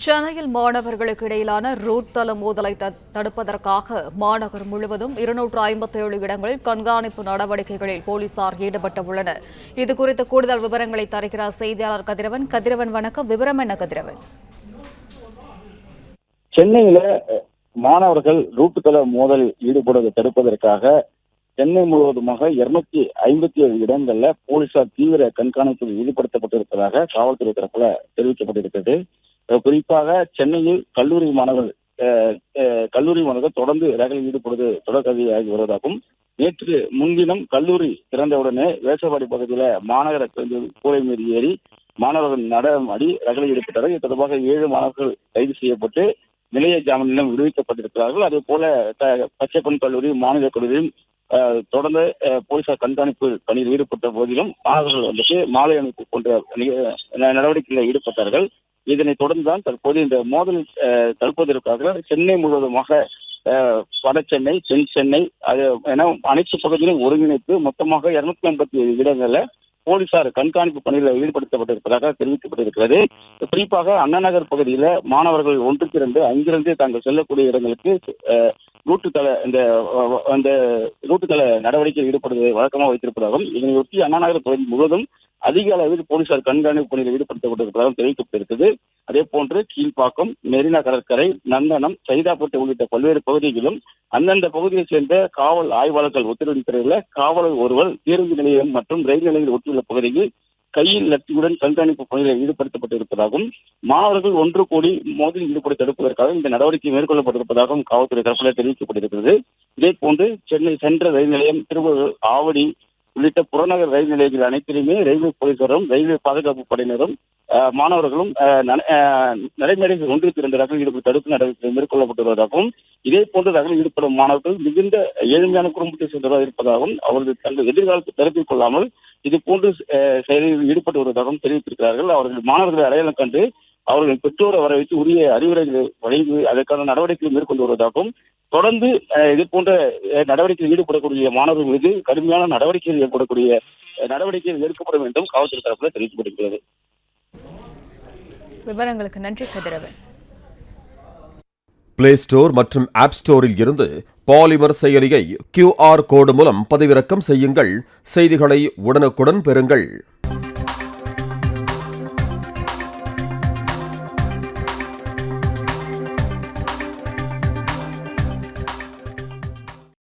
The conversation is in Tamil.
சென்னையில் மாணவர்களுக்கு இடையிலான ரூட் தள மோதலை தடுப்பதற்காக மாநகர் முழுவதும் 257 இடங்களில் கண்காணிப்பு நடவடிக்கைகளில் போலீசார் ஈடுபட்டுள்ளனர். இதுகுறித்து கூடுதல் விவரங்களை தருகிறார் செய்தியாளர் கதிரவன். கதிரவன் வணக்கம். விவரம் என்ன கதிரவன்? சென்னையில மாணவர்கள் ரூட் தள மோதலில் ஈடுபடுவதை தடுப்பதற்காக சென்னை முழுவதுமாக 257 இடங்கள்ல போலீசார் தீவிர கண்காணிப்பில் ஈடுபடுத்தப்பட்டிருப்பதாக காவல்துறை தரப்புல தெரிவிக்கப்பட்டிருக்கிறது. குறிப்பாக சென்னையில் கல்லூரி மாணவர்கள் தொடர்ந்து ரகளில் ஈடுபடுவது தொடர்கதையாகி வருவதாகவும், நேற்று முன்தினம் கல்லூரி திறந்தவுடனே வேசவாடி பகுதியில மாநகர கூரை மீறி ஏறி மாணவர்கள் நடமாடி ரகளில் ஈடுபட்டார்கள். இது தொடர்பாக 7 மாணவர்கள் கைது செய்யப்பட்டு நிலைய ஜாமீனிலும் விடுவிக்கப்பட்டிருக்கிறார்கள். அதே போல பச்சைப்பன் கல்லூரி, மாநில கல்லூரியும் தொடர்ந்து போலீசார் கண்காணிப்பு பணியில் ஈடுபட்ட போதிலும் மாணவர்கள் வந்துட்டு மாலை அணிப்பு போன்ற நடவடிக்கைகளில் ஈடுபட்டார்கள். இதனைத் தொடர்ந்துதான் தற்போது இந்த மோதல் தடுப்பதற்காக சென்னை முழுவதுமாக வட சென்னை, தென் சென்னை என அனைத்து பகுதியிலும் ஒருங்கிணைத்து மொத்தமாக 257 இடங்கள்ல போலீசார் கண்காணிப்பு பணியில் ஈடுபடுத்தப்பட்டிருப்பதாக தெரிவிக்கப்பட்டிருக்கிறது. குறிப்பாக அண்ணா நகர் பகுதியில மாணவர்கள் ஒன்றுக்கு 2 அங்கிருந்து தாங்கள் செல்லக்கூடிய இடங்களுக்கு ரூட்டுத்தள நடவடிக்கையில் ஈடுபடுவதை வழக்கமாக வைத்திருப்பதாகவும், இதனையொட்டி அண்ணா நகர் பகுதி முழுவதும் அதிக அளவில் போலீசார் கண்காணிப்பு பணியில் ஈடுபடுத்தப்பட்டிருப்பதாகவும் தெரிவிக்கப்பட்டிருக்கிறது. அதே போன்று கீழ்ப்பாக்கம், மெரினா கடற்கரை, நந்தனம், சைதாப்பேட்டை உள்ளிட்ட பல்வேறு பகுதிகளிலும் அந்தந்த பகுதியைச் சேர்ந்த காவல் ஆய்வாளர்கள் உத்தரவின் பேரில் காவலர் ஒருவர் பேருந்து நிலையம் மற்றும் ரயில் நிலையங்கள் ஒட்டியுள்ள பகுதியில் கையில் லத்தியுடன் கண்காணிப்பு பணியில் ஈடுபடுத்தப்பட்டிருப்பதாகவும், மாணவர்கள் ஒன்று கூடி மோதலில் ஈடுபட தடுப்பதற்காக இந்த நடவடிக்கை மேற்கொள்ளப்பட்டிருப்பதாகவும் காவல்துறை தரப்பில் தெரிவிக்கப்பட்டிருக்கிறது. இதே போன்று சென்னை சென்ட்ரல் ரயில் நிலையம், திருவள்ளூர், ஆவடி உள்ளிட்ட புறநகர் ரயில் நிலையங்கள் அனைத்திலுமே ரயில்வே போலீசாரும் ரயில்வே பாதுகாப்பு படையினரும் மாணவர்களும் நடைமுறைகள் 1-2 ரகளில் ஈடுபடும் தடுப்பு நடவடிக்கைகள் மேற்கொள்ளப்பட்டு வருவதாகவும், இதே போன்று ரகளில் ஈடுபடும் மாணவர்கள் மிகுந்த ஏழ்மையான குடும்பத்தை சேர்ந்தவராக இருப்பதாகவும், அவர்கள் தங்கள் எதிர்காலத்தை கருத்தில் கொள்ளாமல் இதுபோன்று செயலில் ஈடுபட்டு வருவதாகவும் தெரிவித்திருக்கிறார்கள். அவர்கள் மாணவர்களை அடையாளம் கண்டு அவர்கள் பெற்றோரை வரவைத்து உரிய அறிவுரைகளை வழங்கி அதற்கான நடவடிக்கைகளை மேற்கொண்டு வருவதாகவும், தொடர்ந்து இதுபோன்ற நடவடிக்கையில் ஈடுபடக்கூடிய மாணவர்கள் மீது கடுமையான நடவடிக்கைகள் எடுக்கப்படும் என்றும் காவல்துறை தரப்பில் தெரிவிக்கப்பட்டிருக்கிறது. விவரங்களுக்கு நன்றி கதிரவன். பிளே ஸ்டோர் மற்றும் ஆப் ஸ்டோரில் இருந்து பாலிமர் செயலியை QR கோடு மூலம் பதிவிறக்கம் செய்யுங்கள். செய்திகளை உடனுக்குடன் பெறுங்கள்.